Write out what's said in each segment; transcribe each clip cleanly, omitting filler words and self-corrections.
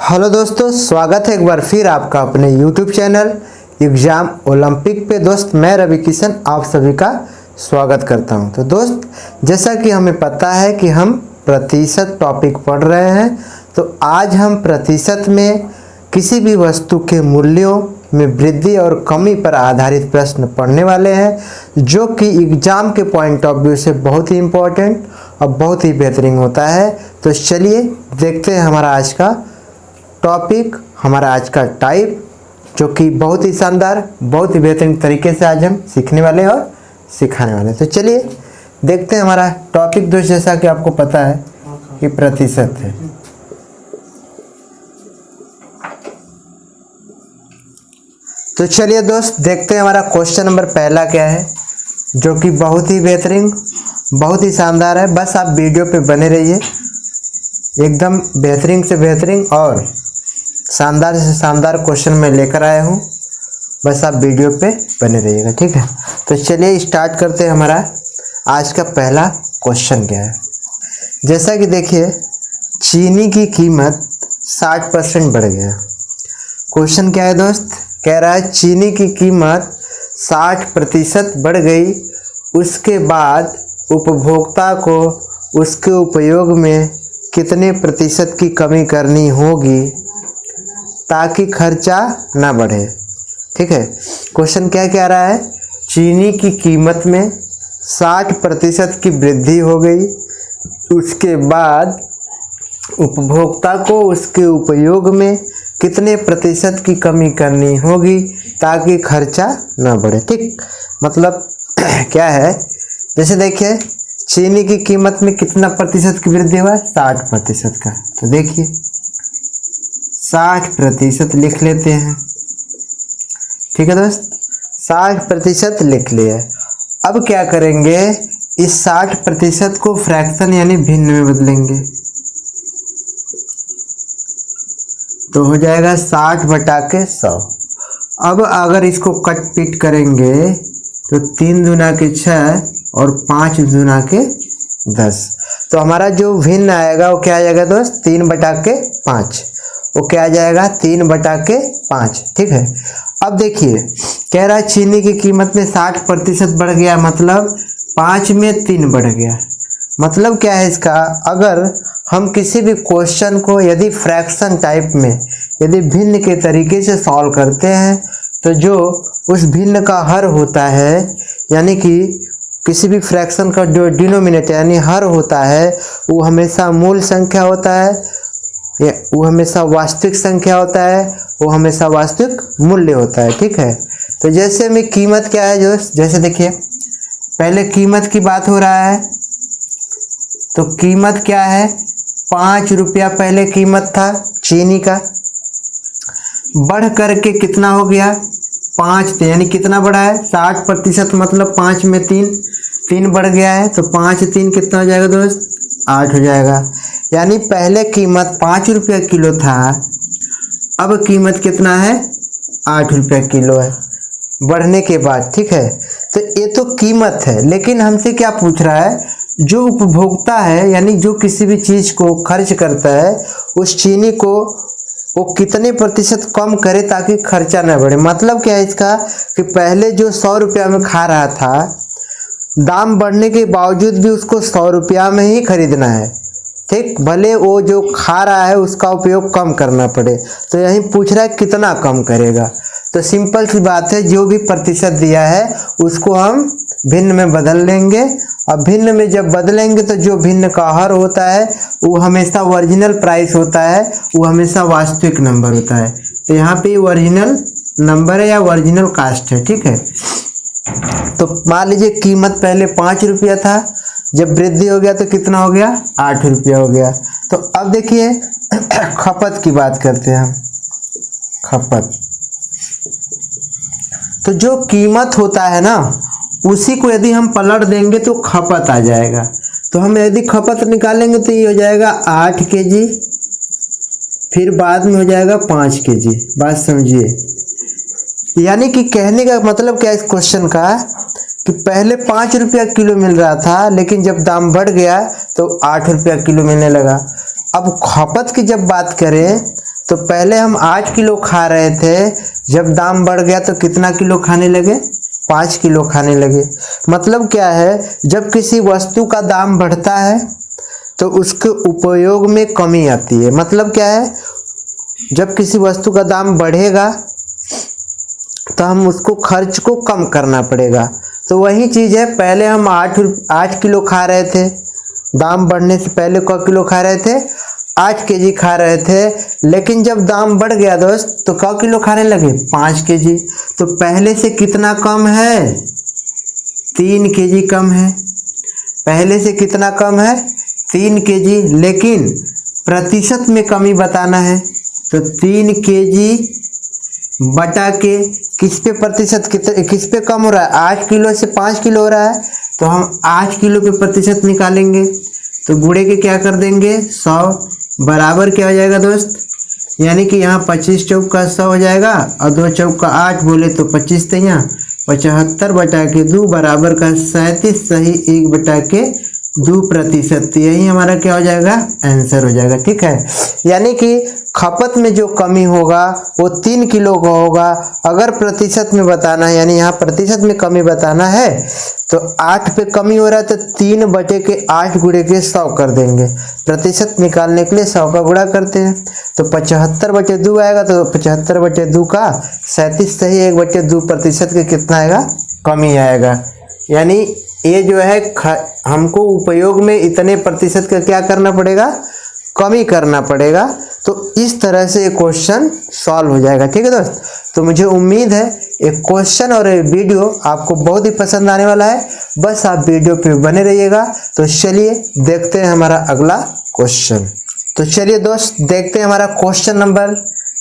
Hello दोस्तों, स्वागत है एक बार फिर आपका अपने YouTube चैनल एग्ज़ाम ओलंपिक पे। दोस्त मैं रवि किशन आप सभी का स्वागत करता हूं। तो दोस्त, जैसा कि हमें पता है कि हम प्रतिशत टॉपिक पढ़ रहे हैं, तो आज हम प्रतिशत में किसी भी वस्तु के मूल्यों में वृद्धि और कमी पर आधारित प्रश्न पढ़ने वाले हैं, जो कि एग्ज़ाम के पॉइंट ऑफ व्यू से बहुत ही इम्पोर्टेंट और बहुत ही बेहतरीन होता है। तो चलिए देखते हैं हमारा आज का टॉपिक, हमारा आज का टाइप, जो कि बहुत ही शानदार, बहुत ही बेहतरीन तरीके से आज हम सीखने वाले हैं और सिखाने वाले हैं। तो चलिए देखते हैं हमारा टॉपिक। दोस्त, जैसा कि आपको पता है कि प्रतिशत है, तो चलिए दोस्त देखते हैं हमारा क्वेश्चन नंबर पहला क्या है, जो कि बहुत ही बेहतरीन, बहुत ही शानदार है। बस आप वीडियो पे बने रहिए, एकदम बेहतरीन से बेहतरीन और शानदार से शानदार क्वेश्चन मैं लेकर आया हूँ। बस आप वीडियो पे बने रहिएगा, ठीक है। तो चलिए स्टार्ट करते हैं। हमारा आज का पहला क्वेश्चन क्या है, जैसा कि देखिए, चीनी की कीमत 60% बढ़ गया। क्वेश्चन क्या है दोस्त, कह रहा है चीनी की कीमत 60% बढ़ गई, उसके बाद उपभोक्ता को उसके उपयोग में कितने प्रतिशत की कमी करनी होगी ताकि खर्चा ना बढ़े। ठीक है, क्वेश्चन क्या कह रहा है, चीनी की कीमत में 60% की वृद्धि हो गई, उसके बाद उपभोक्ता को उसके उपयोग में कितने प्रतिशत की कमी करनी होगी ताकि खर्चा ना बढ़े। ठीक, मतलब क्या है, जैसे देखिए चीनी की कीमत में कितना प्रतिशत की वृद्धि हुआ है, 60% का। तो देखिए 60% लिख लेते हैं, ठीक है दोस्त, 60% लिख लिया। अब क्या करेंगे, इस 60% को फ्रैक्शन यानी भिन्न में बदलेंगे, तो हो जाएगा 60/100। अब अगर इसको कट पीट करेंगे तो 3 दूना के 6 और 5 दूना के 10, तो हमारा जो भिन्न आएगा वो क्या आ जाएगा दोस्त, 3/5। वो क्या आ जाएगा, 3/5। ठीक है। अब देखिए कह रहा है चीनी की कीमत में 60% बढ़ गया, मतलब 5 में 3 बढ़ गया। मतलब क्या है इसका, अगर हम किसी भी क्वेश्चन को यदि फ्रैक्शन टाइप में यदि भिन्न के तरीके से सॉल्व करते हैं, तो जो उस भिन्न का हर होता है, यानी कि किसी भी फ्रैक्शन का जो डिनोमिनेटर यानी हर होता है, वो हमेशा मूल संख्या होता है, वो हमेशा वास्तविक संख्या होता है, वो हमेशा वास्तविक मूल्य होता है। ठीक है, तो जैसे में कीमत क्या है दोस्त, जैसे देखिए पहले कीमत की बात हो रहा है, तो कीमत क्या है, 5 रुपया पहले कीमत था चीनी का, बढ़ करके कितना हो गया, 5, यानी कितना बढ़ा है, 60%, मतलब 5 में 3 बढ़ गया है, तो 5 3 कितना हो जाएगा दोस्त, 8 हो जाएगा। यानी पहले कीमत 5 रुपया किलो था, अब कीमत कितना है, 8 रुपया किलो है बढ़ने के बाद। ठीक है, तो ये तो कीमत है, लेकिन हमसे क्या पूछ रहा है, जो उपभोक्ता है यानी जो किसी भी चीज़ को खर्च करता है, उस चीनी को वो कितने प्रतिशत कम करे ताकि खर्चा न बढ़े। मतलब क्या है इसका, कि पहले जो 100 रुपया में खा रहा था, दाम बढ़ने के बावजूद भी उसको 100 रुपया में ही खरीदना है। ठीक, भले वो जो खा रहा है उसका उपयोग कम करना पड़े, तो यही पूछ रहा है कितना कम करेगा। तो सिंपल सी बात है, जो भी प्रतिशत दिया है उसको हम भिन्न में बदल लेंगे, और भिन्न में जब बदलेंगे तो जो भिन्न का हर होता है वो हमेशा ओरिजिनल प्राइस होता है, वो हमेशा वास्तविक नंबर होता है। तो यहाँ पे ओरिजिनल नंबर है या ओरिजिनल कास्ट है। ठीक है, तो मान लीजिए कीमत पहले 5 रुपया था, जब वृद्धि हो गया तो कितना हो गया, 8 रुपया हो गया। तो अब देखिए खपत की बात करते हैं हम, खपत, तो जो कीमत होता है ना, उसी को यदि हम पलट देंगे तो खपत आ जाएगा। तो हम यदि खपत निकालेंगे तो ये हो जाएगा 8 kg, फिर बाद में हो जाएगा 5 kg। बात समझिए, यानी कि कहने का मतलब क्या है इस क्वेश्चन का, कि पहले 5 रुपया किलो मिल रहा था, लेकिन जब दाम बढ़ गया तो 8 रुपया किलो मिलने लगा। अब खपत की जब बात करें तो पहले हम 8 किलो खा रहे थे, जब दाम बढ़ गया तो कितना किलो खाने लगे? 5 किलो खाने लगे। मतलब क्या है, जब किसी वस्तु का दाम बढ़ता है तो उसके उपयोग में कमी आती है। मतलब क्या है, जब किसी वस्तु का दाम बढ़ेगा तो हम उसको खर्च को कम करना पड़ेगा। तो वही चीज़ है, पहले हम 8 किलो खा रहे थे, दाम बढ़ने से पहले क किलो खा रहे थे? 8 केजी खा रहे थे। लेकिन जब दाम बढ़ गया दोस्त तो क किलो खाने लगे? 5 केजी। तो पहले से कितना कम है? 3 केजी कम है। पहले से कितना कम है? 3 केजी। लेकिन प्रतिशत में कमी बताना है, तो 3 केजी बटा के किस पे प्रतिशत, किस पे कम हो रहा है? 8 किलो से 5 किलो हो रहा है, तो हम 8 किलो पे प्रतिशत निकालेंगे। तो गुणे के क्या कर देंगे? 100 बराबर क्या हो जाएगा दोस्त? यानी कि यहाँ 25 चौक का 100 हो जाएगा और 2 चौक का 8 बोले तो 25 थे, यहाँ 75 बटा के 2 बराबर का 37 सही 1 बटा के 2%। यही हमारा क्या हो जाएगा? आंसर हो जाएगा। ठीक है, यानी कि खपत में जो कमी होगा वो 3 किलो का होगा। अगर प्रतिशत में बताना है, यानी यहाँ प्रतिशत में कमी बताना है, तो 8 पे कमी हो रहा है तो 3 बटे के 8 गुणे के 100 कर देंगे। प्रतिशत निकालने के लिए 100 का गुणा करते हैं, तो 75 बटे 2 आएगा, तो 75 बटे 2 का 37 सही 1 बटे 2% के कितना आएगा? कमी आएगा। यानी ये जो है हमको उपयोग में इतने प्रतिशत का क्या करना पड़ेगा? कमी करना पड़ेगा। तो इस तरह से एक क्वेश्चन सॉल्व हो जाएगा। ठीक है दोस्त, तो मुझे उम्मीद है एक क्वेश्चन और एक वीडियो आपको बहुत ही पसंद आने वाला है। बस आप वीडियो पे बने रहिएगा। तो चलिए देखते हैं हमारा अगला क्वेश्चन। तो चलिए दोस्त देखते हैं हमारा क्वेश्चन नंबर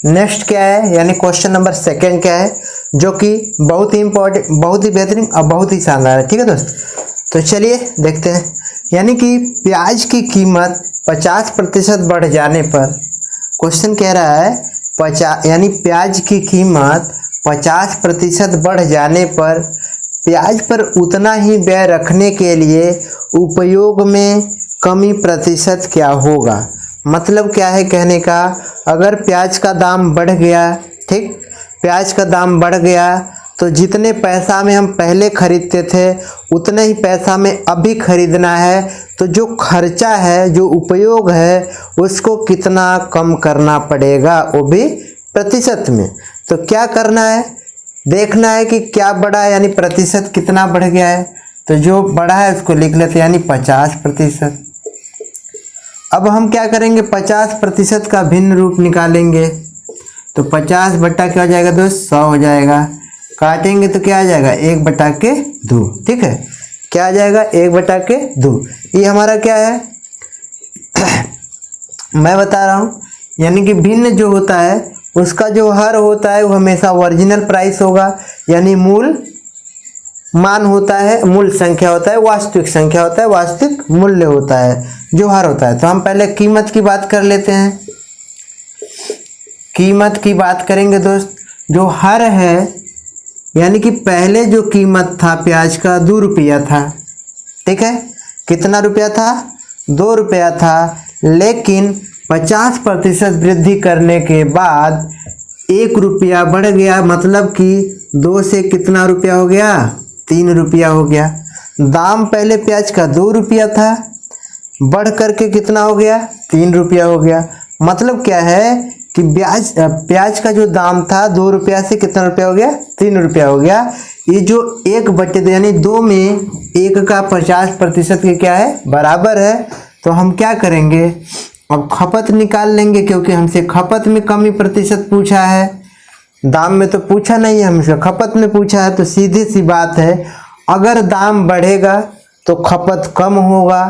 नेक्स्ट क्या है, यानी क्वेश्चन नंबर 2 क्या है, जो कि बहुत ही इंपॉर्टेंट, बहुत ही बेहतरीन और बहुत ही शानदार है। ठीक है दोस्त, तो चलिए देखते हैं। यानी कि प्याज की कीमत 50% बढ़ जाने पर, क्वेश्चन कह रहा है यानी प्याज की कीमत 50% बढ़ जाने पर प्याज पर उतना ही व्यय रखने के लिए उपयोग में कमी प्रतिशत क्या होगा। मतलब क्या है कहने का, अगर प्याज का दाम बढ़ गया, ठीक, प्याज का दाम बढ़ गया तो जितने पैसा में हम पहले खरीदते थे उतने ही पैसा में अभी खरीदना है, तो जो खर्चा है, जो उपयोग है, उसको कितना कम करना पड़ेगा, वो भी प्रतिशत में। तो क्या करना है, देखना है कि क्या बढ़ा है, यानी प्रतिशत कितना बढ़ गया है। तो जो बढ़ा है उसको लिख लेते हैं, यानी 50%। अब हम क्या करेंगे, 50% का भिन्न रूप निकालेंगे। तो 50 बटा क्या हो जाएगा दोस्त? 100 हो जाएगा। काटेंगे तो क्या आ जाएगा? 1 बटा के 2। ठीक है, क्या आ जाएगा? 1 बटा के 2। ये हमारा क्या है मैं बता रहा हूँ, यानी कि भिन्न जो होता है उसका जो हर होता है वो हमेशा ओरिजिनल प्राइस होगा, यानी मूल मान होता है, मूल संख्या होता है, वास्तविक संख्या होता है, वास्तविक मूल्य होता है, जो हर होता है। तो हम पहले कीमत की बात कर लेते हैं। कीमत की बात करेंगे दोस्त, जो हर है, यानी कि पहले जो कीमत था प्याज का 2 रुपया था। ठीक है, कितना रुपया था? 2 रुपया था। लेकिन 50% वृद्धि करने के बाद 1 रुपया बढ़ गया, मतलब कि 2 से कितना रुपया हो गया? 3 रुपया हो गया। दाम पहले प्याज का 2 रुपया था, बढ़ करके कितना हो गया? 3 रुपया हो गया। मतलब क्या है कि प्याज का जो दाम था 2 रुपया से कितना रुपया हो गया? 3 रुपया हो गया। ये जो 1 बटे 2 यानी 2 में 1 का 50% के क्या है? बराबर है। तो हम क्या करेंगे, अब खपत निकाल लेंगे, क्योंकि हमसे खपत में कमी प्रतिशत पूछा है, दाम में तो पूछा नहीं है, हमसे खपत में पूछा है। तो सीधी सी बात है, अगर दाम बढ़ेगा तो खपत कम होगा,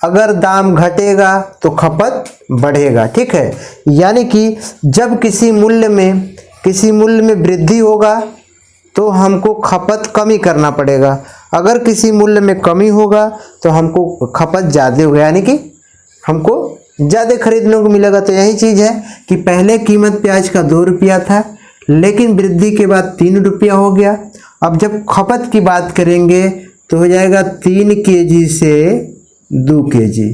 अगर दाम घटेगा तो खपत बढ़ेगा। ठीक है, यानी कि जब किसी मूल्य में वृद्धि होगा तो हमको खपत कमी करना पड़ेगा, अगर किसी मूल्य में कमी होगा तो हमको खपत ज़्यादा होगा, यानी कि हमको ज़्यादा खरीदने को मिलेगा। तो यही चीज़ है कि पहले कीमत प्याज का 2 रुपया था, लेकिन वृद्धि के बाद 3 रुपया हो गया। अब जब खपत की बात करेंगे तो हो जाएगा 3 केजी से 2 केजी।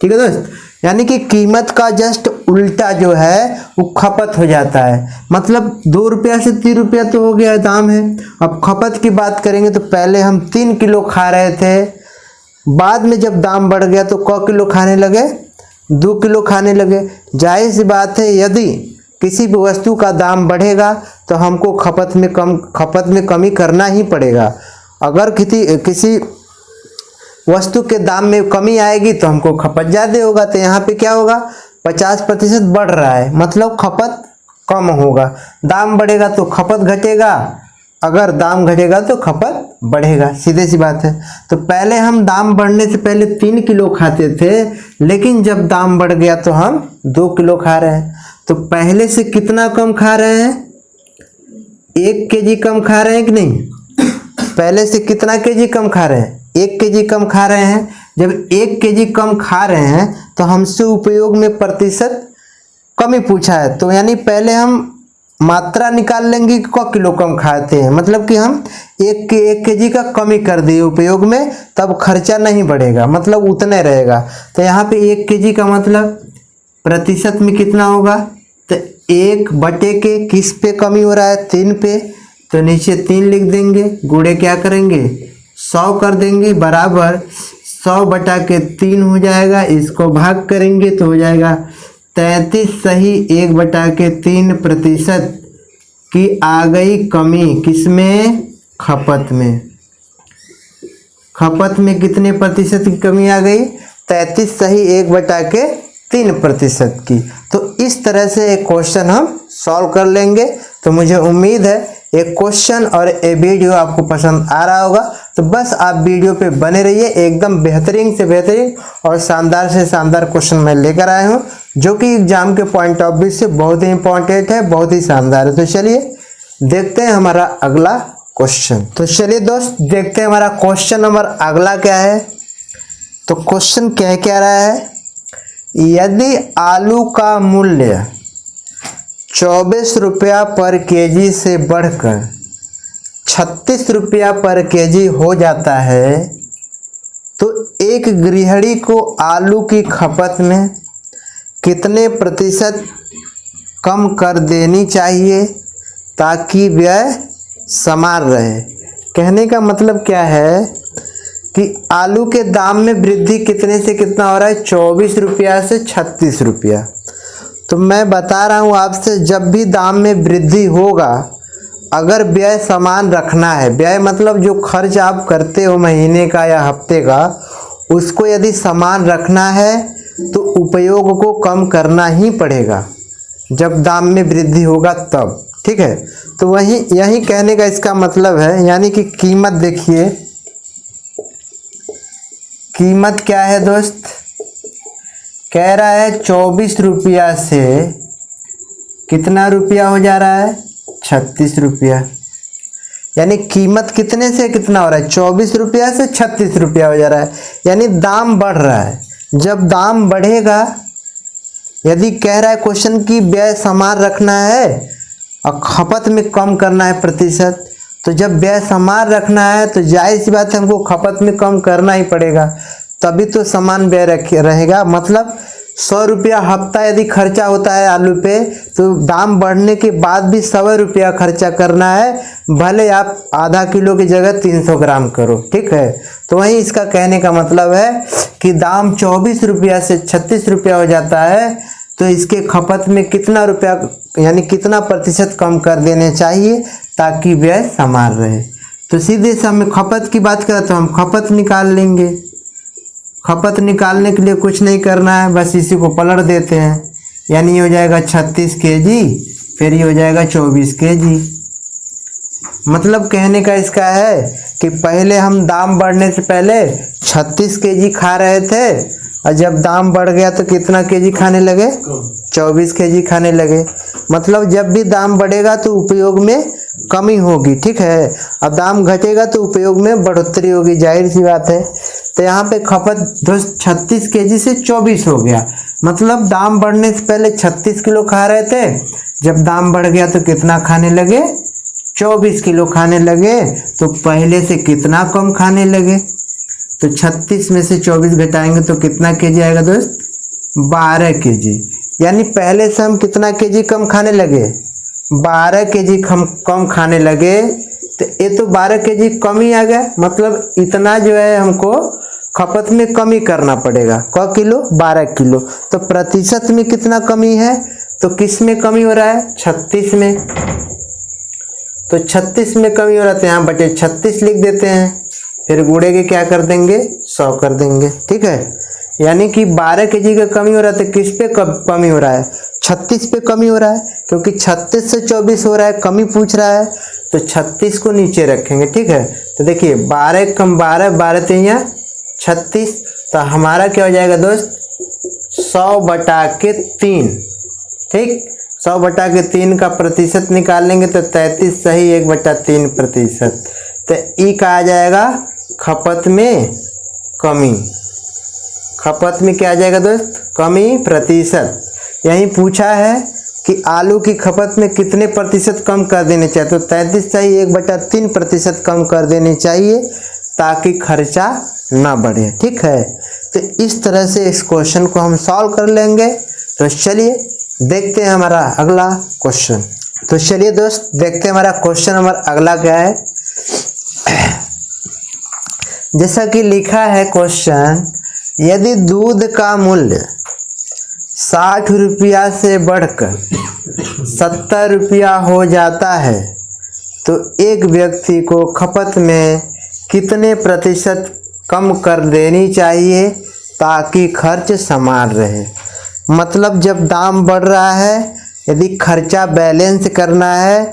ठीक है दोस्त, यानी कि कीमत का जस्ट उल्टा जो है वो खपत हो जाता है। मतलब 2 रुपया से 3 रुपया तो हो गया दाम है। अब खपत की बात करेंगे तो पहले हम 3 किलो खा रहे थे, बाद में जब दाम बढ़ गया तो क किलो खाने लगे, 2 किलो खाने लगे। जाहिर सी बात है यदि किसी भी वस्तु का दाम बढ़ेगा तो हमको खपत में कमी करना ही पड़ेगा। अगर किसी वस्तु के दाम में कमी आएगी तो हमको खपत ज़्यादा होगा। तो यहाँ पे क्या होगा, 50% बढ़ रहा है, मतलब खपत कम होगा। दाम बढ़ेगा तो खपत घटेगा, अगर दाम घटेगा तो खपत बढ़ेगा, सीधे सी बात है। तो पहले हम दाम बढ़ने से पहले 3 किलो खाते थे, लेकिन जब दाम बढ़ गया तो हम 2 किलो खा रहे हैं। तो पहले से कितना कम खा रहे हैं, 1 केजी कम खा रहे हैं कि नहीं? पहले से कितना केजी कम खा रहे हैं, 1 केजी कम खा रहे हैं। जब 1 केजी कम खा रहे हैं तो हमसे उपयोग में प्रतिशत कमी पूछा है, तो यानी पहले हम मात्रा निकाल लेंगे कि क किलो कम खाते हैं, मतलब कि हम 1 केजी का कमी कर दिए उपयोग में, तब खर्चा नहीं बढ़ेगा, मतलब उतने रहेगा। तो यहाँ पे 1 केजी का मतलब प्रतिशत में कितना होगा, तो 1 बटे के किस पे कमी हो रहा है, 3 पे, तो नीचे 3 लिख देंगे, गुणे क्या करेंगे 100 कर देंगे, बराबर 100 बटा के 3 हो जाएगा। इसको भाग करेंगे तो हो जाएगा 33 सही 1 बटा के 3% की आ गई कमी, किसमें, खपत में। खपत में कितने प्रतिशत की कमी आ गई, 33 सही 1 बटा के 3% की। तो इस तरह से एक क्वेश्चन हम सॉल्व कर लेंगे। तो मुझे उम्मीद है एक क्वेश्चन और ये वीडियो आपको पसंद आ रहा होगा। तो बस आप वीडियो पे बने रहिए, एकदम बेहतरीन से बेहतरीन और शानदार से शानदार क्वेश्चन मैं लेकर आया हूँ, जो कि एग्जाम के पॉइंट ऑफ व्यू से बहुत ही इंपॉर्टेंट है, बहुत ही शानदार है। तो चलिए देखते हैं हमारा अगला क्वेश्चन। तो चलिए दोस्त देखते हैं हमारा क्वेश्चन नंबर अगला क्या है। तो क्वेश्चन क्या रहा है, यदि आलू का मूल्य 24 रुपया पर केजी से बढ़कर 36 रुपया पर केजी हो जाता है, तो एक गृहिणी को आलू की खपत में कितने प्रतिशत कम कर देनी चाहिए ताकि व्यय समान रहे। कहने का मतलब क्या है कि आलू के दाम में वृद्धि कितने से कितना हो रहा है, 24 रुपया से 36 रुपया। तो मैं बता रहा हूँ आपसे, जब भी दाम में वृद्धि होगा, अगर व्यय समान रखना है, व्यय मतलब जो खर्च आप करते हो महीने का या हफ्ते का, उसको यदि समान रखना है तो उपयोग को कम करना ही पड़ेगा जब दाम में वृद्धि होगा तब, ठीक है। तो यही कहने का इसका मतलब है, यानी कि कीमत देखिए, कीमत क्या है दोस्त, कह रहा है 24 रुपया से कितना रुपया हो जा रहा है, 36 रुपया। यानी कीमत कितने से कितना हो रहा है, 24 रुपया से 36 रुपया हो जा रहा है, यानी दाम बढ़ रहा है। जब दाम बढ़ेगा, यदि कह रहा है क्वेश्चन की व्यय समान रखना है और खपत में कम करना है प्रतिशत, तो जब व्यय समान रखना है तो जाहिर सी बात है हमको खपत में कम करना ही पड़ेगा, तभी तो समान व्यय रहेगा। मतलब 100 रुपया हफ्ता यदि खर्चा होता है आलू पे, तो दाम बढ़ने के बाद भी 100 रुपया खर्चा करना है, भले आप आधा किलो की जगह 300 ग्राम करो, ठीक है। तो वही इसका कहने का मतलब है कि दाम 24 रुपया से 36 रुपया हो जाता है, तो इसके खपत में कितना रुपया यानी कितना प्रतिशत कम कर देने चाहिए ताकि व्यय समान रहे। तो सीधे से हमें खपत की बात करें तो हम खपत निकाल लेंगे। खपत निकालने के लिए कुछ नहीं करना है, बस इसी को पलट देते हैं, यानी ये हो जाएगा 36 केजी, फिर ये हो जाएगा 24 केजी। मतलब कहने का इसका है कि पहले हम दाम बढ़ने से पहले 36 केजी खा रहे थे, और जब दाम बढ़ गया तो कितना केजी खाने लगे, 24 केजी खाने लगे। मतलब जब भी दाम बढ़ेगा तो उपयोग में कमी होगी, ठीक है। अब दाम घटेगा तो उपयोग में बढ़ोतरी होगी, जाहिर सी बात है। तो यहाँ पे खपत दोस्त 36 केजी से 24 हो गया, मतलब दाम बढ़ने से पहले 36 किलो खा रहे थे, जब दाम बढ़ गया तो कितना खाने लगे, 24 किलो खाने लगे। तो पहले से कितना कम खाने लगे, तो 36 में से 24 घटाएंगे तो कितना केजी आएगा दोस्त? 12 केजी। यानी पहले से हम कितना केजी कम खाने लगे? 12 केजी कम खाने लगे। तो ये तो 12 केजी कम ही आ गया, मतलब इतना जो है हमको खपत में कमी करना पड़ेगा। क किलो? 12 किलो। तो प्रतिशत में कितना कमी है? तो किस में कमी हो रहा है? 36 में। तो 36 में कमी हो रहा है तो यहाँ बटे 36 लिख देते हैं, फिर गुणे के क्या कर देंगे? 100 कर देंगे। ठीक है, यानी कि 12 केजी का कमी हो रहा है तो किस पे कमी हो रहा है? 36 पे कमी हो रहा है, क्योंकि 36 से 24 हो रहा है, कमी पूछ रहा है, तो 36 को नीचे रखेंगे। ठीक है, तो देखिए 12 कम 12, 12 तो यहाँ 36, तो हमारा क्या हो जाएगा दोस्त? 100 बटा के 3। ठीक, 100 बटा के 3 का प्रतिशत निकाल लेंगे तो 33 सही 1/3%। तो ई का आ जाएगा खपत में कमी। खपत में क्या आ जाएगा दोस्त? कमी प्रतिशत। यही पूछा है कि आलू की खपत में कितने प्रतिशत कम कर देने चाहिए, तो 33 सही 1/3% कम कर देने चाहिए ताकि खर्चा ना बढ़े। ठीक है, तो इस तरह से इस क्वेश्चन को हम सॉल्व कर लेंगे। तो चलिए देखते हैं हमारा अगला क्वेश्चन। तो चलिए दोस्त देखते हैं हमारा क्वेश्चन नंबर अगला क्या है। जैसा कि लिखा है क्वेश्चन, यदि दूध का मूल्य 60 रुपया से बढ़कर 70 रुपया हो जाता है तो एक व्यक्ति को खपत में कितने प्रतिशत कम कर देनी चाहिए ताकि खर्च समान रहे। मतलब जब दाम बढ़ रहा है, यदि खर्चा बैलेंस करना है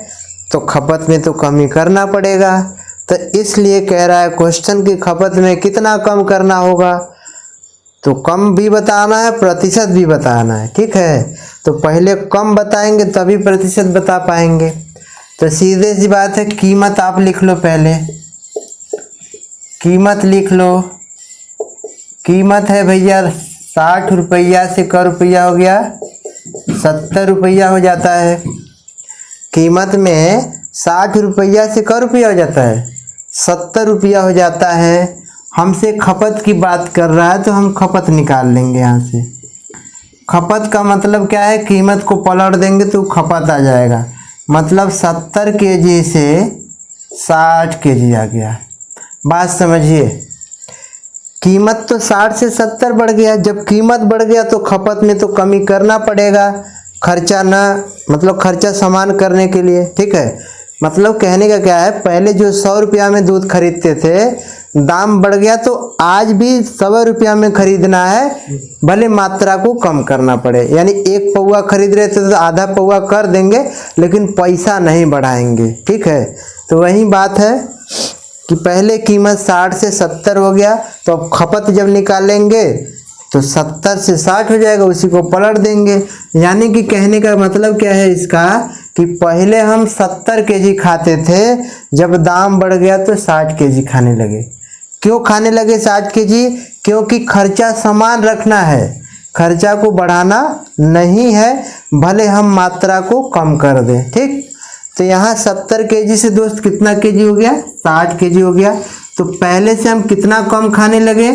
तो खपत में तो कमी करना पड़ेगा। तो इसलिए कह रहा है क्वेश्चन की खपत में कितना कम करना होगा, तो कम भी बताना है, प्रतिशत भी बताना है। ठीक है, तो पहले कम बताएंगे तभी प्रतिशत बता पाएंगे। तो सीधे सी बात है, कीमत आप लिख लो, पहले कीमत लिख लो। कीमत है भैया 60 रुपया से क रुपया हो गया? 70 रुपया हो जाता है। कीमत में 60 रुपया से क रुपया हो जाता है? 70 रुपया हो जाता है। हमसे खपत की बात कर रहा है तो हम खपत निकाल लेंगे यहाँ से। खपत का मतलब क्या है? कीमत को पलट देंगे तो खपत आ जाएगा। मतलब 70 केजी से 60 केजी आ गया। बात समझिए, कीमत तो 60 से 70 बढ़ गया। जब कीमत बढ़ गया तो खपत में तो कमी करना पड़ेगा, खर्चा ना, मतलब खर्चा समान करने के लिए। ठीक है, मतलब कहने का क्या है, पहले जो 100 रुपया में दूध खरीदते थे, दाम बढ़ गया तो आज भी 100 रुपया में खरीदना है, भले मात्रा को कम करना पड़े। यानी 1 पौवा खरीद रहे थे तो आधा पौवा कर देंगे, लेकिन पैसा नहीं बढ़ाएंगे। ठीक है, तो वही बात है कि पहले कीमत 60 से 70 हो गया, तो अब खपत जब निकालेंगे तो 70 से 60 हो जाएगा, उसी को पलट देंगे। यानी कि कहने का मतलब क्या है इसका, कि पहले हम 70 केजी खाते थे, जब दाम बढ़ गया तो 60 केजी खाने लगे। क्यों खाने लगे 60 केजी? क्योंकि खर्चा समान रखना है, खर्चा को बढ़ाना नहीं है, भले हम मात्रा को कम कर दें। ठीक, तो यहाँ 70 केजी से दोस्त कितना केजी हो गया? 60 केजी हो गया। तो पहले से हम कितना कम खाने लगे?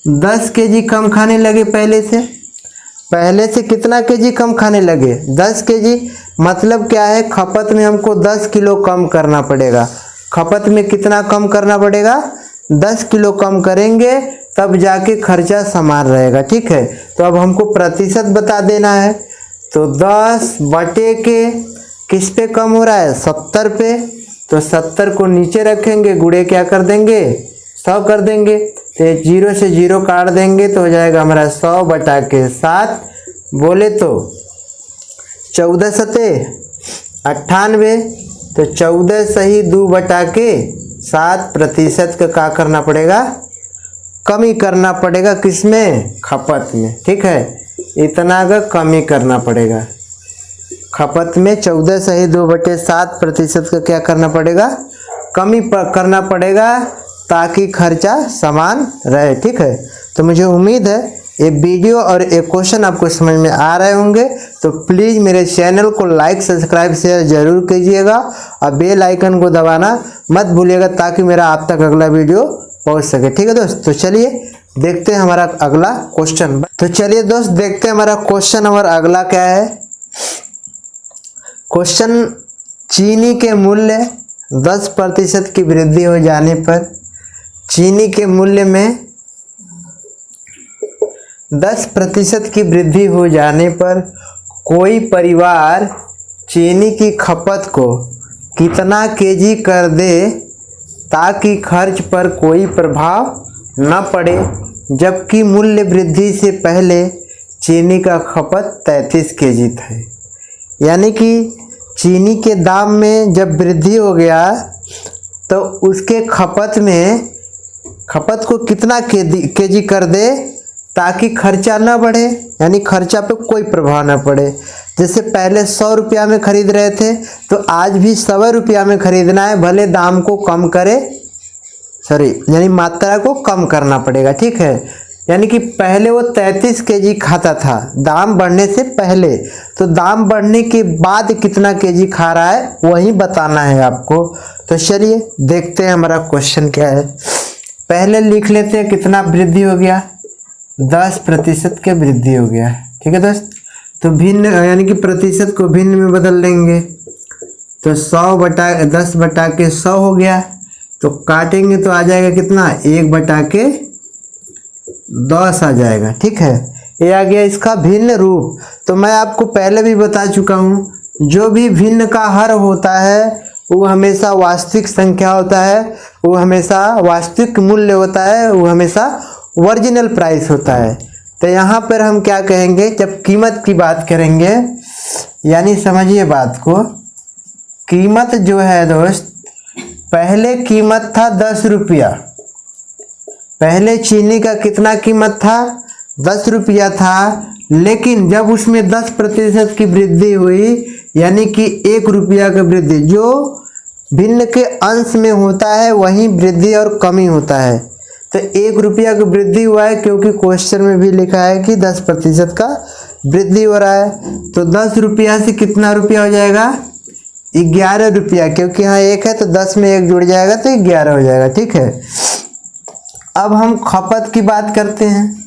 10 केजी कम खाने लगे। पहले से कितना केजी कम खाने लगे? 10 केजी। मतलब क्या है, खपत में हमको 10 किलो कम करना पड़ेगा। खपत में कितना कम करना पड़ेगा? 10 किलो कम करेंगे तब जाके खर्चा समान रहेगा। ठीक है, तो अब हमको प्रतिशत बता देना है। तो 10 बटे के किस पे कम हो रहा है? 70 पे। तो 70 को नीचे रखेंगे, गुणे क्या कर देंगे? 100 कर देंगे। तो 0 से 0 काट देंगे तो हो जाएगा हमारा 100 बटा के 7, बोले तो 14 सते 98। तो 14 सही 2 बटा के 7 प्रतिशत का क्या करना पड़ेगा? कमी करना पड़ेगा। किसमें? खपत में। ठीक है, इतना का कमी करना पड़ेगा। खपत में 14 सही 2 बटे 7 प्रतिशत का क्या करना पड़ेगा? कमी करना पड़ेगा ताकि खर्चा समान रहे। ठीक है, तो मुझे उम्मीद है ये वीडियो और ये क्वेश्चन आपको समझ में आ रहे होंगे। तो प्लीज़ मेरे चैनल को लाइक सब्सक्राइब शेयर जरूर कीजिएगा और बेल आइकन को दबाना मत भूलिएगा ताकि मेरा आप तक अगला वीडियो पहुंच सके। ठीक है दोस्त, तो चलिए देखते हैं हमारा अगला क्वेश्चन। तो चलिए दोस्त देखते हैं हमारा क्वेश्चन नंबर अगला क्या है। क्वेश्चन, चीनी के मूल्य 10% की वृद्धि हो जाने पर, चीनी के मूल्य में 10% की वृद्धि हो जाने पर कोई परिवार चीनी की खपत को कितना केजी कर दे ताकि खर्च पर कोई प्रभाव न पड़े, जबकि मूल्य वृद्धि से पहले चीनी का खपत 33 केजी था। यानी कि चीनी के दाम में जब वृद्धि हो गया तो उसके खपत को कितना केजी कर दे ताकि खर्चा ना बढ़े, यानी खर्चा पे कोई प्रभाव ना पड़े। जैसे पहले 100 रुपया में खरीद रहे थे तो आज भी 100 रुपया में खरीदना है, भले दाम को कम करे, यानी मात्रा को कम करना पड़ेगा। ठीक है, यानी कि पहले वो 33 केजी खाता था दाम बढ़ने से पहले, तो दाम बढ़ने के बाद कितना केजी खा रहा है वही बताना है आपको। तो चलिए देखते हैं हमारा क्वेश्चन क्या है। पहले लिख लेते हैं कितना वृद्धि हो गया, 10% के वृद्धि हो गया। ठीक है दोस्त, तो भिन्न यानी कि प्रतिशत को भिन्न में बदल लेंगे, तो 10/100 हो गया, तो काटेंगे तो आ जाएगा कितना, 1/10 आ जाएगा। ठीक है, ये आ गया इसका भिन्न रूप। तो मैं आपको पहले भी बता चुका हूँ, जो भी भिन्न का हर होता है वो हमेशा वास्तविक संख्या होता है, वो हमेशा वास्तविक मूल्य होता है, वो हमेशा ओरिजिनल प्राइस होता है। तो यहाँ पर हम क्या कहेंगे, जब कीमत की बात करेंगे, यानी समझिए बात को, कीमत जो है दोस्त, पहले कीमत था 10 रुपया, पहले चीनी का कितना कीमत था, 10 रुपया था, लेकिन जब उसमें 10% की वृद्धि हुई, यानी कि 1 रुपया की वृद्धि, जो भिन्न के अंश में होता है वहीं वृद्धि और कमी होता है। तो 1 रुपया की वृद्धि हुआ है, क्योंकि क्वेश्चन में भी लिखा है कि 10% का वृद्धि हो रहा है। तो 10 रुपया से कितना रुपया हो जाएगा, 11 रुपया, क्योंकि यहाँ 1 है तो 10 में 1 जुड़ जाएगा तो 11 हो जाएगा। ठीक है, अब हम खपत की बात करते हैं,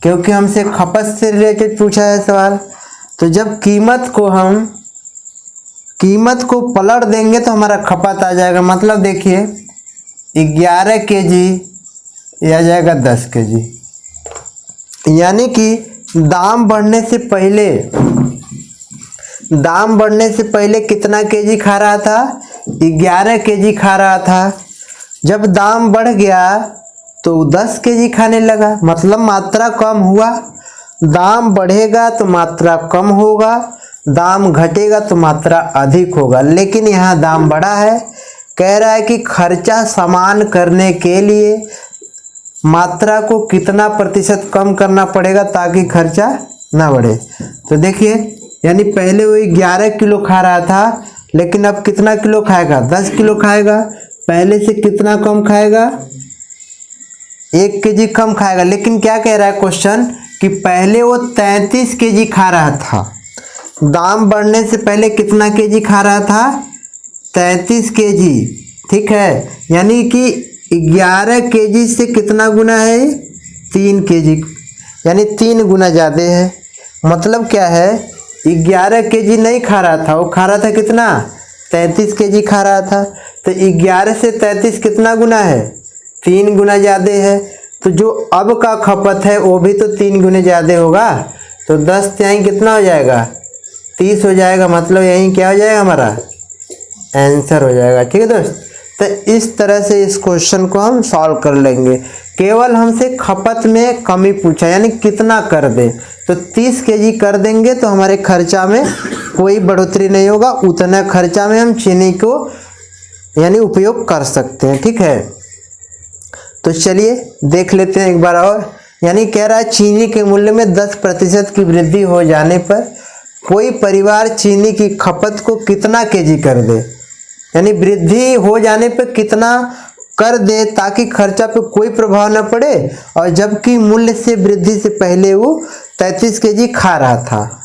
क्योंकि हमसे खपत से रिलेटेड पूछा है सवाल। तो जब कीमत को पलट देंगे तो हमारा खपत आ जाएगा। मतलब देखिए 11 केजी आ जाएगा 10 केजी, यानी कि दाम बढ़ने से पहले कितना केजी खा रहा था, 11 केजी खा रहा था। जब दाम बढ़ गया तो 10 केजी खाने लगा, मतलब मात्रा कम हुआ। दाम बढ़ेगा तो मात्रा कम होगा, दाम घटेगा तो मात्रा अधिक होगा। लेकिन यहाँ दाम बढ़ा है, कह रहा है कि खर्चा समान करने के लिए मात्रा को कितना प्रतिशत कम करना पड़ेगा ताकि खर्चा ना बढ़े। तो देखिए, यानी पहले वो 11 किलो खा रहा था, लेकिन अब कितना किलो खाएगा, 10 किलो खाएगा। पहले से कितना कम खाएगा, 1 केजी कम खाएगा। लेकिन क्या कह रहा है क्वेश्चन, कि पहले वो 33 केजी खा रहा था, दाम बढ़ने से पहले कितना केजी खा रहा था, 33 केजी। ठीक है, यानी कि 11 केजी से कितना गुना है, 3 केजी, यानी 3 गुना ज़्यादा है। मतलब क्या है, 11 केजी नहीं खा रहा था, वो खा रहा था कितना, 33 केजी खा रहा था। तो 11 से 33 कितना गुना है, 3 गुना ज़्यादा है। तो जो अब का खपत है वो भी तो 3 गुने ज़्यादा होगा। तो 10 यहीं कितना हो जाएगा, 30 हो जाएगा। मतलब यहीं क्या हो जाएगा, हमारा आंसर हो जाएगा। ठीक है दोस्त, तो इस तरह से इस क्वेश्चन को हम सॉल्व कर लेंगे। केवल हमसे खपत में कमी पूछा, यानी कितना कर दे, तो 30 केजी कर देंगे तो हमारे खर्चा में कोई बढ़ोतरी नहीं होगा, उतना खर्चा में हम चीनी को यानी उपयोग कर सकते हैं। ठीक है, तो चलिए देख लेते हैं एक बार और। यानी कह रहा है चीनी के मूल्य में 10% की वृद्धि हो जाने पर कोई परिवार चीनी की खपत को कितना केजी कर दे, यानी वृद्धि हो जाने पर कितना कर दे ताकि खर्चा पे कोई प्रभाव न पड़े, और जबकि मूल्य से वृद्धि से पहले वो 33 केजी खा रहा था।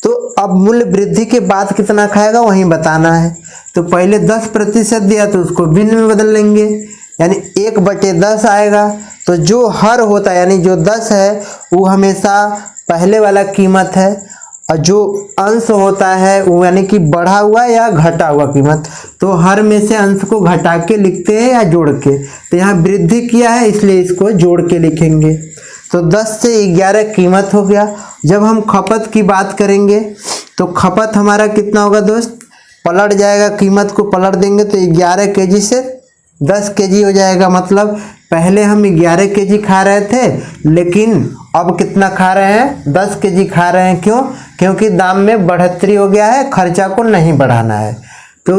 तो अब मूल्य वृद्धि के बाद कितना खाएगा वहीं बताना है। तो पहले 10% दिया तो उसको भिन्न में बदल लेंगे, यानी 1/10 आएगा। तो जो हर होता है यानी जो 10 है वो हमेशा पहले वाला कीमत है, और जो अंश होता है वो यानी कि बढ़ा हुआ या घटा हुआ कीमत। तो हर में से अंश को घटा के लिखते हैं या जोड़ के, तो यहाँ वृद्धि किया है इसलिए इसको जोड़ के लिखेंगे। तो 10 से 11 कीमत हो गया। जब हम खपत की बात करेंगे तो खपत हमारा कितना होगा दोस्त, पलट जाएगा, कीमत को पलट देंगे तो 11 केजी से 10 केजी हो जाएगा। मतलब पहले हम 11 केजी खा रहे थे लेकिन अब कितना खा रहे हैं, 10 केजी खा रहे हैं। क्यों? क्योंकि दाम में बढ़ोतरी हो गया है, खर्चा को नहीं बढ़ाना है। तो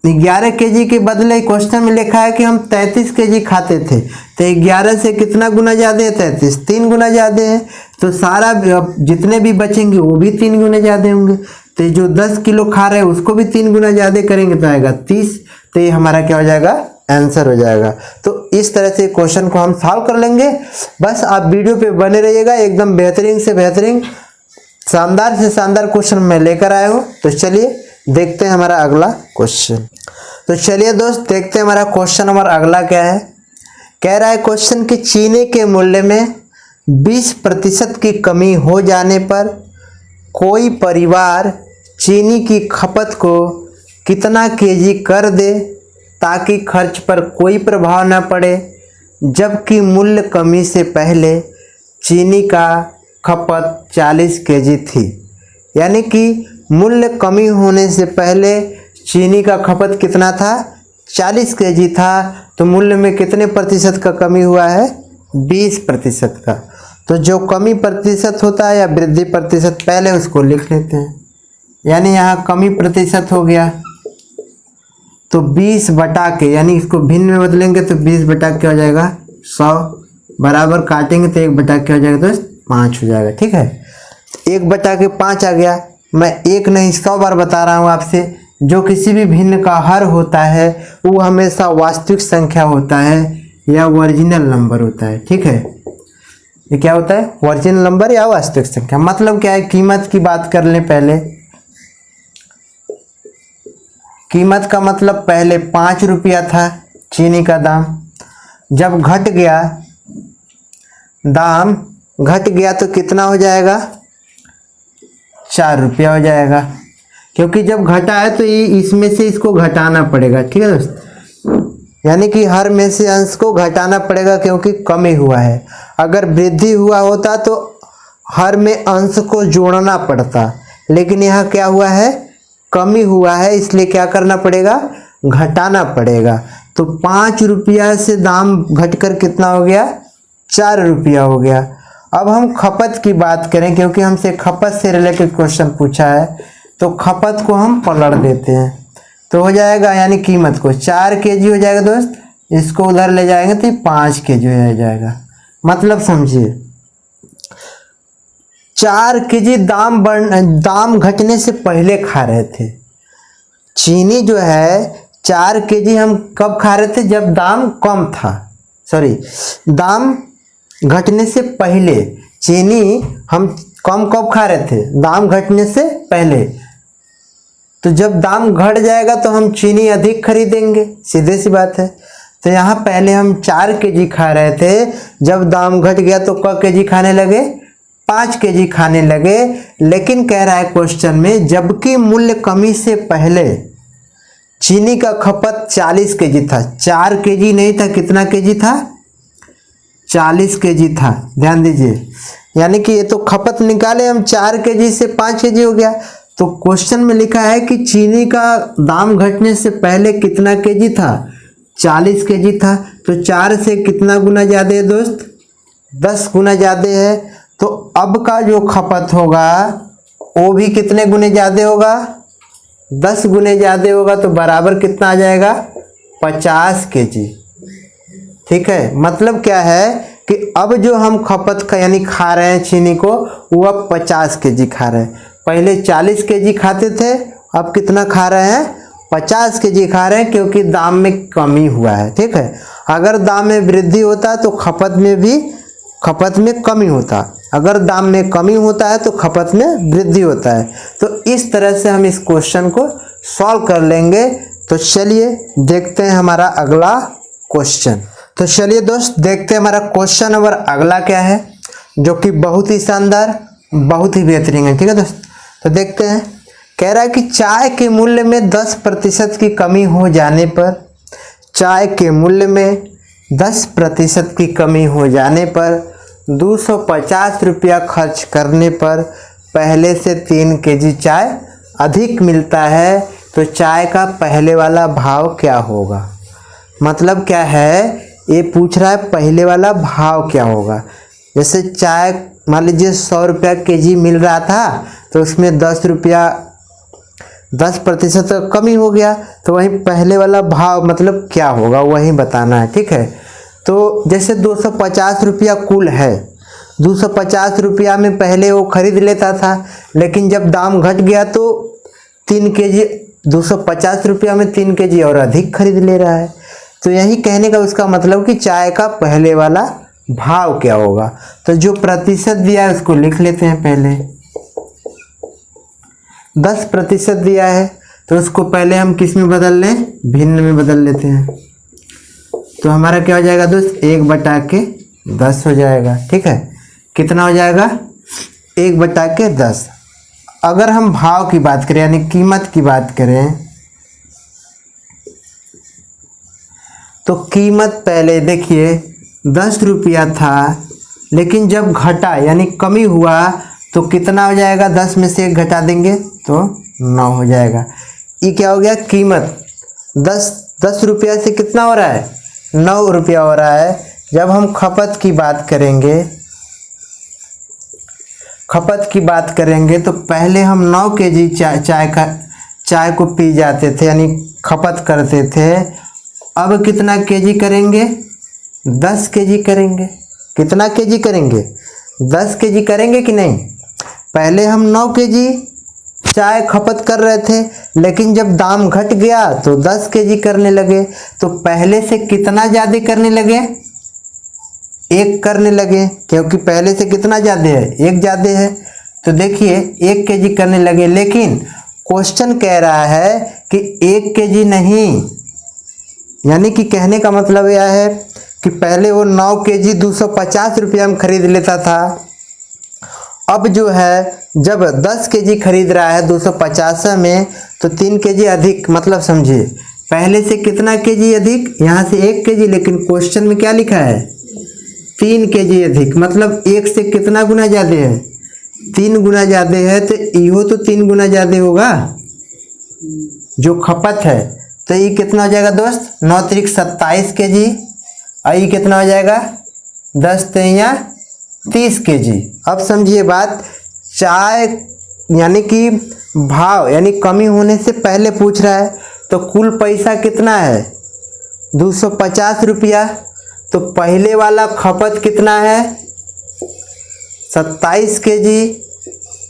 11 केजी के बदले क्वेश्चन में लिखा है कि हम 33 केजी खाते थे, तो 11 से कितना गुना ज़्यादा है, 33, 3 गुना ज़्यादा है। तो सारा जितने भी बचेंगे वो भी 3 गुना ज़्यादा होंगे। तो जो 10 किलो खा रहे हैं उसको भी 3 गुना ज़्यादा करेंगे तो आएगा 30। तो ये हमारा क्या हो जाएगा, आंसर हो जाएगा। तो इस तरह से क्वेश्चन को हम सॉल्व कर लेंगे। बस आप वीडियो पे बने रहिएगा, एकदम बेहतरीन से बेहतरीन, शानदार से शानदार क्वेश्चन मैं लेकर आया हूँ। तो चलिए देखते हैं हमारा अगला क्वेश्चन। तो चलिए दोस्त देखते हैं हमारा क्वेश्चन नंबर अगला क्या है। कह रहा है क्वेश्चन कि चीनी के मूल्य में 20% की कमी हो जाने पर कोई परिवार चीनी की खपत को कितना केजी कर दे ताकि खर्च पर कोई प्रभाव न पड़े, जबकि मूल्य कमी से पहले चीनी का खपत 40 केजी थी। यानी कि मूल्य कमी होने से पहले चीनी का खपत कितना था, 40 केजी था। तो मूल्य में कितने प्रतिशत का कमी हुआ है, 20% का। तो जो कमी प्रतिशत होता है या वृद्धि प्रतिशत पहले उसको लिख लेते हैं। यानी यहाँ कमी प्रतिशत हो गया तो 20 बटा के, यानी इसको भिन्न में बदलेंगे तो 20 बटा के हो जाएगा 100, बराबर काटेंगे तो 1 बटा के हो जाएगा दोस्त 5 हो जाएगा। ठीक है, 1 बटा के 5 आ गया। मैं 1 नहीं 100 बार बता रहा हूँ आपसे, जो किसी भी भिन्न का हर होता है वो हमेशा वास्तविक संख्या होता है या ओरिजिनल नंबर होता है। ठीक है, ये क्या होता है, ओरिजिनल नंबर या वास्तविक संख्या। मतलब क्या है, कीमत की बात कर लें पहले। कीमत का मतलब पहले 5 रुपया था चीनी का दाम, जब घट गया, दाम घट गया तो कितना हो जाएगा, 4 रुपया हो जाएगा। क्योंकि जब घटा है तो ये इसमें से इसको घटाना पड़ेगा। ठीक है दोस्त, यानी कि हर में से अंश को घटाना पड़ेगा क्योंकि कमी हुआ है। अगर वृद्धि हुआ होता तो हर में अंश को जोड़ना पड़ता, लेकिन यहाँ क्या हुआ है, कमी हुआ है, इसलिए क्या करना पड़ेगा, घटाना पड़ेगा। तो 5 रुपया से दाम घटकर कितना हो गया, 4 रुपया हो गया। अब हम खपत की बात करें, क्योंकि हमसे खपत से रिलेटेड क्वेश्चन पूछा है, तो खपत को हम पलट देते हैं तो हो जाएगा, यानी कीमत को 4 केजी हो जाएगा दोस्त, इसको उधर ले जाएंगे तो 5 केजी हो जाएगा। मतलब समझिए 4 केजी दाम घटने से पहले खा रहे थे। चीनी जो है 4 केजी हम कब खा रहे थे, जब दाम कम था, सॉरी दाम घटने से पहले। चीनी हम कम कब खा रहे थे, दाम घटने से पहले। तो जब दाम घट जाएगा तो हम चीनी अधिक खरीदेंगे, सीधे सी बात है। तो यहाँ पहले हम 4 केजी खा रहे थे, जब दाम घट गया तो क केजी खाने लगे, 5 केजी खाने लगे। लेकिन कह रहा है क्वेश्चन में, जबकि मूल्य कमी से पहले चीनी का खपत 40 केजी था। 4 केजी नहीं था, कितना केजी था, 40 केजी था। ध्यान दीजिए, यानी कि ये तो खपत निकाले हम, 4 केजी से 5 केजी हो गया। तो क्वेश्चन में लिखा है कि चीनी का दाम घटने से पहले कितना केजी था, 40 केजी था। तो 4 से कितना गुना ज़्यादा है दोस्त, 10 गुना ज़्यादा है। तो अब का जो खपत होगा वो भी कितने गुने ज़्यादा होगा, 10 गुने ज़्यादा होगा। तो बराबर कितना आ जाएगा, 50 केजी। ठीक है, मतलब क्या है कि अब जो हम खपत का यानी खा रहे हैं चीनी को, वो अब 50 केजी खा रहे हैं। पहले 40 केजी खाते थे, अब कितना खा रहे हैं, 50 केजी खा रहे हैं, क्योंकि दाम में कमी हुआ है। ठीक है, अगर दाम में वृद्धि होता तो खपत में कमी होता, अगर दाम में कमी होता है तो खपत में वृद्धि होता है। तो इस तरह से हम इस क्वेश्चन को सॉल्व कर लेंगे। तो चलिए देखते हैं हमारा अगला क्वेश्चन। तो चलिए दोस्त देखते हैं हमारा क्वेश्चन नंबर अगला क्या है, जो कि बहुत ही शानदार, बहुत ही बेहतरीन है। ठीक है दोस्त, तो देखते हैं। कह रहा है कि चाय के मूल्य में 10% की कमी हो जाने पर, चाय के मूल्य में 10% की कमी हो जाने पर 250 रुपया खर्च करने पर पहले से 3 केजी चाय अधिक मिलता है, तो चाय का पहले वाला भाव क्या होगा। मतलब क्या है, ये पूछ रहा है पहले वाला भाव क्या होगा। जैसे चाय मान लीजिए 100 रुपया केजी मिल रहा था, तो उसमें 10% कमी हो गया, तो वही पहले वाला भाव मतलब क्या होगा वही बताना है। ठीक है, तो जैसे 250 रुपया कुल है, 250 रुपया में पहले वो खरीद लेता था, लेकिन जब दाम घट गया तो 3 केजी, 250 रुपया में 3 केजी और अधिक खरीद ले रहा है। तो यही कहने का उसका मतलब कि चाय का पहले वाला भाव क्या होगा। तो जो प्रतिशत दिया है उसको लिख लेते हैं पहले। 10% दिया है तो उसको पहले हम किस में बदल लें, भिन्न में बदल लेते हैं। तो हमारा क्या हो जाएगा दोस्त, 1/10 हो जाएगा। ठीक है, कितना हो जाएगा, 1/10। अगर हम भाव की बात करें यानी कीमत की बात करें, तो कीमत पहले देखिए 10 रुपया था, लेकिन जब घटा यानी कमी हुआ तो कितना हो जाएगा, 10 में से 1 घटा देंगे तो 9 हो जाएगा। ये क्या हो गया, कीमत 10 रुपया से कितना हो रहा है, 9 रुपया हो रहा है। जब हम खपत की बात करेंगे, खपत की बात करेंगे तो पहले हम 9 केजी चाय को पी जाते थे यानी खपत करते थे। अब कितना केजी करेंगे, 10 केजी करेंगे। कितना केजी करेंगे, 10 केजी करेंगे कि नहीं। पहले हम 9 केजी चाय खपत कर रहे थे, लेकिन जब दाम घट गया तो 10 केजी करने लगे। तो पहले से कितना ज़्यादा करने लगे, 1 करने लगे, क्योंकि पहले से कितना ज़्यादा है, 1 ज़्यादा है। तो देखिए 1 केजी करने लगे, लेकिन क्वेश्चन कह रहा है कि 1 केजी नहीं, यानी कि कहने का मतलब यह है कि पहले वो 9 केजी 250 रुपया में खरीद लेता था। अब जो है जब 10 केजी खरीद रहा है 250 में, तो 3 केजी अधिक, मतलब समझिए पहले से कितना केजी अधिक, यहाँ से 1 केजी, लेकिन क्वेश्चन में क्या लिखा है, 3 केजी अधिक, मतलब 1 से कितना गुना ज़्यादा है, 3 गुना ज़्यादा है। तो इहो तो 3 गुना ज़्यादा होगा जो खपत है। तो ये कितना हो जाएगा दोस्त, 9 त्रिक 27 केजी, और ये कितना हो जाएगा, 10 तिया 30 केजी। अब समझिए बात, चाय यानी कि भाव यानी कमी होने से पहले पूछ रहा है, तो कुल पैसा कितना है, 250 रुपया। तो पहले वाला खपत कितना है, 27 केजी,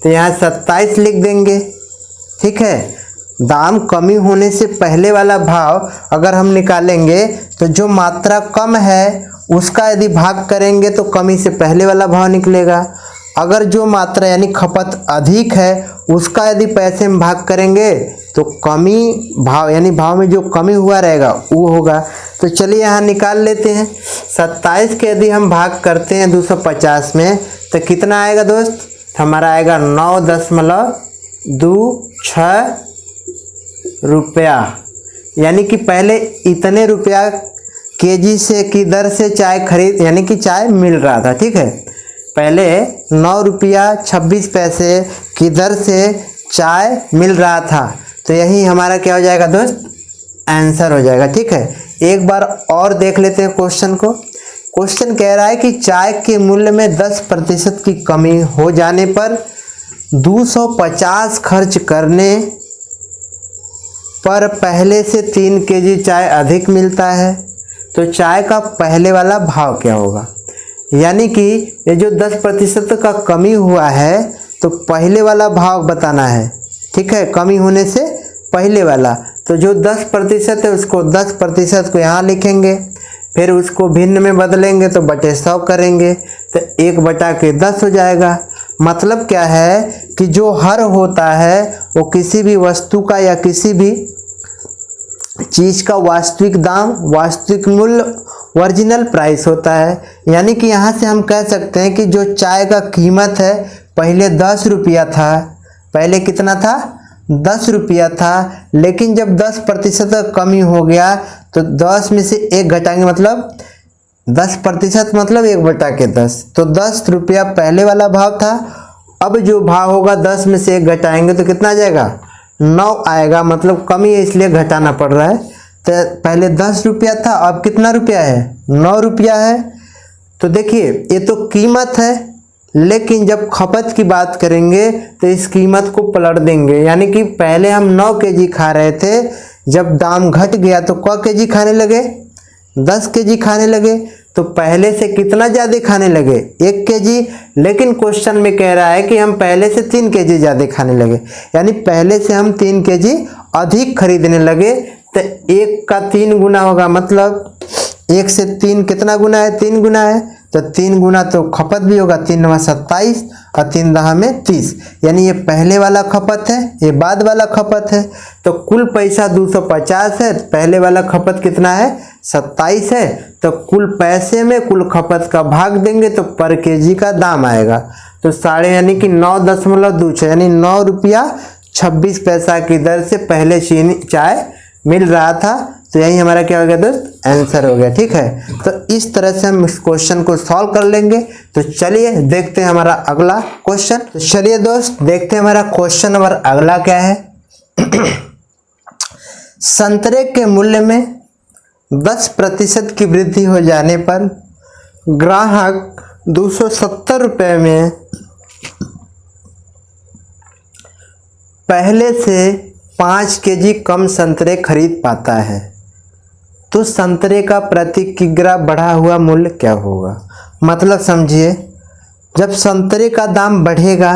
तो यहाँ 27 लिख देंगे। ठीक है, दाम कमी होने से पहले वाला भाव अगर हम निकालेंगे तो जो मात्रा कम है उसका यदि भाग करेंगे तो कमी से पहले वाला भाव निकलेगा। अगर जो मात्रा यानी खपत अधिक है उसका यदि पैसे में भाग करेंगे तो कमी भाव यानी भाव में जो कमी हुआ रहेगा वो होगा। तो चलिए यहाँ निकाल लेते हैं। 27 के यदि हम भाग करते हैं 250 में तो कितना आएगा दोस्त, हमारा आएगा 9.26 रुपया। यानी कि पहले इतने रुपया केजी से की दर से चाय खरीद यानी कि चाय मिल रहा था। ठीक है, पहले 9 रुपया 26 पैसे की दर से चाय मिल रहा था। तो यही हमारा क्या हो जाएगा दोस्त, आंसर हो जाएगा। ठीक है, एक बार और देख लेते हैं क्वेश्चन को। क्वेश्चन कह रहा है कि चाय के मूल्य में 10% की कमी हो जाने पर 250 खर्च करने पर पहले से 3 केजी चाय अधिक मिलता है, तो चाय का पहले वाला भाव क्या होगा। यानी कि ये जो 10% का कमी हुआ है तो पहले वाला भाव बताना है। ठीक है, कमी होने से पहले वाला, तो जो 10% है उसको 10% को यहाँ लिखेंगे, फिर उसको भिन्न में बदलेंगे तो बटे 100 करेंगे तो 1/10 हो जाएगा। मतलब क्या है कि जो हर होता है वो किसी भी वस्तु का या किसी भी चीज का वास्तविक दाम, वास्तविक मूल्य, ओरिजिनल प्राइस होता है। यानी कि यहाँ से हम कह सकते हैं कि जो चाय का कीमत है पहले 10 रुपया था, पहले कितना था 10 रुपया था, लेकिन जब 10% का कमी हो गया तो 10 में से 1 घटाएंगे, मतलब 10% मतलब 1/10, तो 10 रुपया पहले वाला भाव था। अब जो भाव होगा 10 में से 1 घटाएंगे तो कितना आ जाएगा 9 आएगा, मतलब कमी है इसलिए घटाना पड़ रहा है। तो पहले 10 रुपया था, अब कितना रुपया है 9 रुपया है। तो देखिए ये तो कीमत है, लेकिन जब खपत की बात करेंगे तो इस कीमत को पलट देंगे। यानी कि पहले हम 9 केजी खा रहे थे, जब दाम घट गया तो क केजी खाने लगे 10 केजी खाने लगे, तो पहले से कितना ज़्यादा खाने लगे 1 केजी। लेकिन क्वेश्चन में कह रहा है कि हम पहले से 3 केजी ज़्यादा खाने लगे, यानी पहले से हम 3 केजी अधिक खरीदने लगे। तो 1 का 3 गुना होगा, मतलब 1 से 3 कितना गुना है 3 गुना है, तो 3 गुना तो खपत भी होगा, 3 9 27 और 3 10 में 30, यानी ये पहले वाला खपत है, ये बाद वाला खपत है। तो कुल पैसा 250 है, पहले वाला खपत कितना है 27 है, तो कुल पैसे में कुल खपत का भाग देंगे तो पर केजी का दाम आएगा। तो साढ़े यानी कि 9.26 यानी 9 रुपया 26 पैसा की दर से पहले चीनी चाय मिल रहा था। तो यही हमारा क्या हो गया दोस्त आंसर हो गया। ठीक है, तो इस तरह से हम इस क्वेश्चन को सॉल्व कर लेंगे। तो चलिए देखते हैं हमारा अगला क्वेश्चन। तो चलिए दोस्त देखते हैं हमारा क्वेश्चन नंबर अगला क्या है। संतरे के मूल्य में 10% की वृद्धि हो जाने पर ग्राहक 270 रुपये में पहले से 5 केजी कम संतरे खरीद पाता है, तो संतरे का प्रति किग्रा बढ़ा हुआ मूल्य क्या होगा। मतलब समझिए, जब संतरे का दाम बढ़ेगा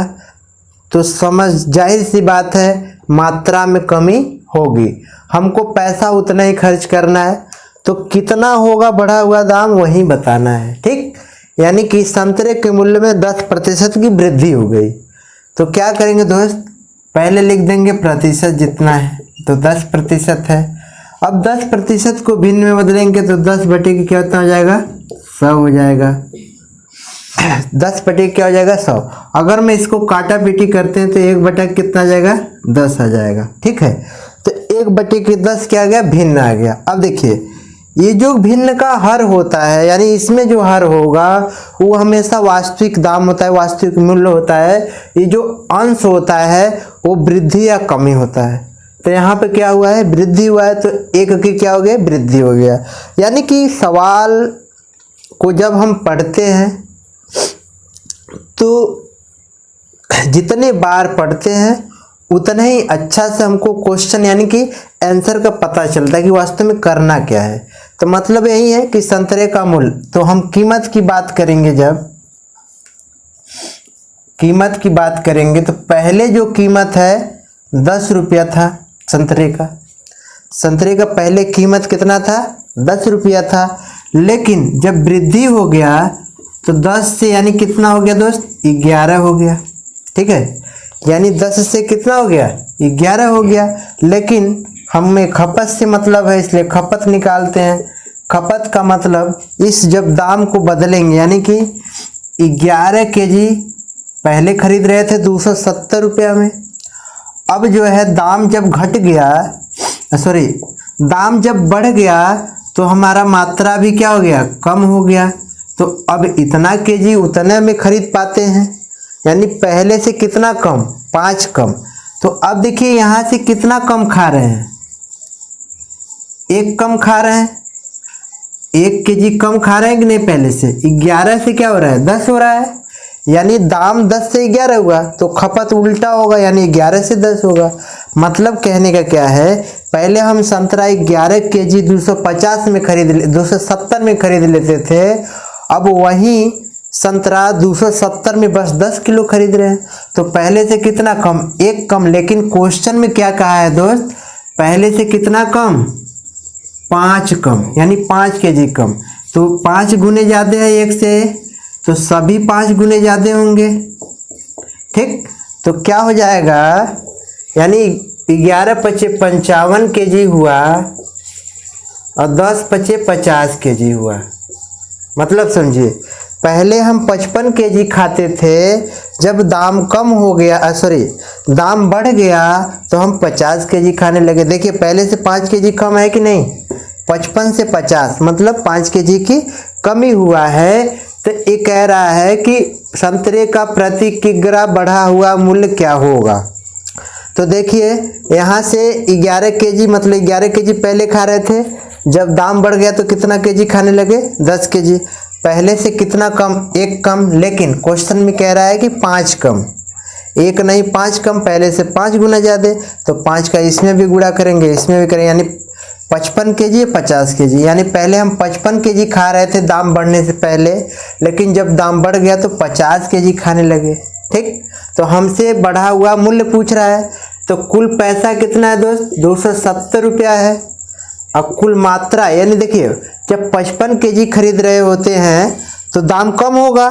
तो समझ जाहिर सी बात है मात्रा में कमी होगी, हमको पैसा उतना ही खर्च करना है, तो कितना होगा बढ़ा हुआ दाम वही बताना है। ठीक, यानी कि संतरे के मूल्य में 10% की वृद्धि हो गई, तो क्या करेंगे दोस्त, पहले लिख देंगे प्रतिशत जितना है, तो 10% है। अब 10% को भिन्न में बदलेंगे तो 10 बटे की क्या हो जाएगा 100 हो जाएगा। 10 बटे क्या हो जाएगा 100। अगर मैं इसको काटा पीटी करते हैं तो 1 बटा कितना आ जाएगा 10 आ जाएगा। ठीक है, तो 1 बटे की 10 क्या आ गया भिन्न आ गया। अब देखिए ये जो भिन्न का हर होता है, यानी इसमें जो हर होगा वो हमेशा वास्तविक दाम होता है, वास्तविक मूल्य होता है। ये जो अंश होता है वो वृद्धि या कमी होता है। तो यहाँ पे क्या हुआ है वृद्धि हुआ है, तो 1 की क्या हो गया वृद्धि हो गया। यानी कि सवाल को जब हम पढ़ते हैं तो जितने बार पढ़ते हैं उतना ही अच्छा से हमको क्वेश्चन यानी कि आंसर का पता चलता है कि वास्तव में करना क्या है। तो मतलब यही है कि संतरे का मूल्य, तो हम कीमत की बात करेंगे, जब कीमत की बात करेंगे तो पहले जो कीमत है 10 रुपया था संतरे का, संतरे का पहले कीमत कितना था 10 रुपया था, लेकिन जब वृद्धि हो गया तो 10 से यानी कितना हो गया दोस्त 11 हो गया। ठीक है, यानी 10 से कितना हो गया 11 हो गया, लेकिन हमें खपत से मतलब है इसलिए खपत निकालते हैं। खपत का मतलब इस जब दाम को बदलेंगे, यानी कि 11 केजी पहले खरीद रहे थे 270 रुपया में, अब जो है दाम जब घट गया, सॉरी दाम जब बढ़ गया तो हमारा मात्रा भी क्या हो गया कम हो गया, तो अब इतना केजी उतने में खरीद पाते हैं, यानी पहले से कितना कम 5 कम। तो अब देखिए यहाँ से कितना कम खा रहे हैं 1 कम खा रहे हैं, 1 केजी कम खा रहे हैं कि नहीं, पहले से 11 से क्या हो रहा है 10 हो रहा है, यानी दाम 10 से 11 हुआ तो खपत उल्टा होगा, यानी 11 से 10 होगा। मतलब कहने का क्या है, पहले हम संतरा 11 केजी 250 में खरीद 270 में खरीद लेते थे, अब वही संतरा 270 में बस 10 किलो खरीद रहे हैं, तो पहले से कितना कम 1 कम। लेकिन क्वेश्चन में क्या कहा है दोस्त, पहले से कितना कम 5 कम, यानी 5 केजी कम, तो 5 गुने ज़्यादा है 1 से, तो सभी 5 गुने ज़्यादा होंगे। ठीक, तो क्या हो जाएगा, यानी 11 × 55 केजी हुआ, और 10 पचे 50 केजी हुआ। मतलब समझिए, पहले हम 55 केजी खाते थे, जब दाम कम हो गया, सॉरी दाम बढ़ गया तो हम 50 केजी खाने लगे। देखिए पहले से 5 केजी कम है कि नहीं, 55 से 50 मतलब 5 केजी की कमी हुआ है। तो ये कह रहा है कि संतरे का प्रति किग्रा बढ़ा हुआ मूल्य क्या होगा। तो देखिए यहाँ से 11 केजी, मतलब 11 केजी पहले खा रहे थे, जब दाम बढ़ गया तो कितना केजी खाने लगे, 10 केजी। पहले से कितना कम, 1 कम, लेकिन क्वेश्चन में कह रहा है कि 5 कम, 1 नहीं 5 कम, पहले से 5 गुना ज़्यादा। तो 5 का इसमें भी गुणा करेंगे, इसमें भी करेंगे, यानी 55 केजी 50 केजी। यानी पहले हम 55 केजी खा रहे थे दाम बढ़ने से पहले, लेकिन जब दाम बढ़ गया तो 50 केजी खाने लगे। ठीक, तो हमसे बढ़ा हुआ मूल्य पूछ रहा है। तो कुल पैसा कितना है दोस्त, 270 रुपया है। अब कुल मात्रा, यानी देखिए जब 55 केजी खरीद रहे होते हैं तो दाम कम होगा,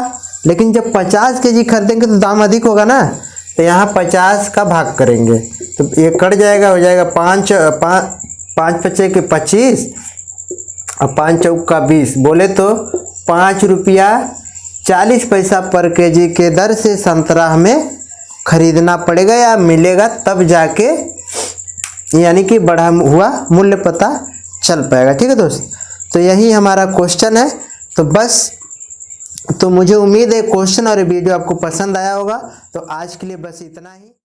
लेकिन जब 50 केजी खरीदेंगे तो दाम अधिक होगा ना। तो यहाँ 50 का भाग करेंगे तो ये कट जाएगा, हो जाएगा 5 पचे के 25 और 5 चौक का 20, बोले तो 5 रुपया 40 पैसा पर केजी के दर से संतरा हमें खरीदना पड़ेगा या मिलेगा, तब जाके यानी कि बढ़ा हुआ मूल्य पता चल पाएगा। ठीक है दोस्त, तो यही हमारा क्वेश्चन है। तो बस, तो मुझे उम्मीद है क्वेश्चन और वीडियो आपको पसंद आया होगा। तो आज के लिए बस इतना ही।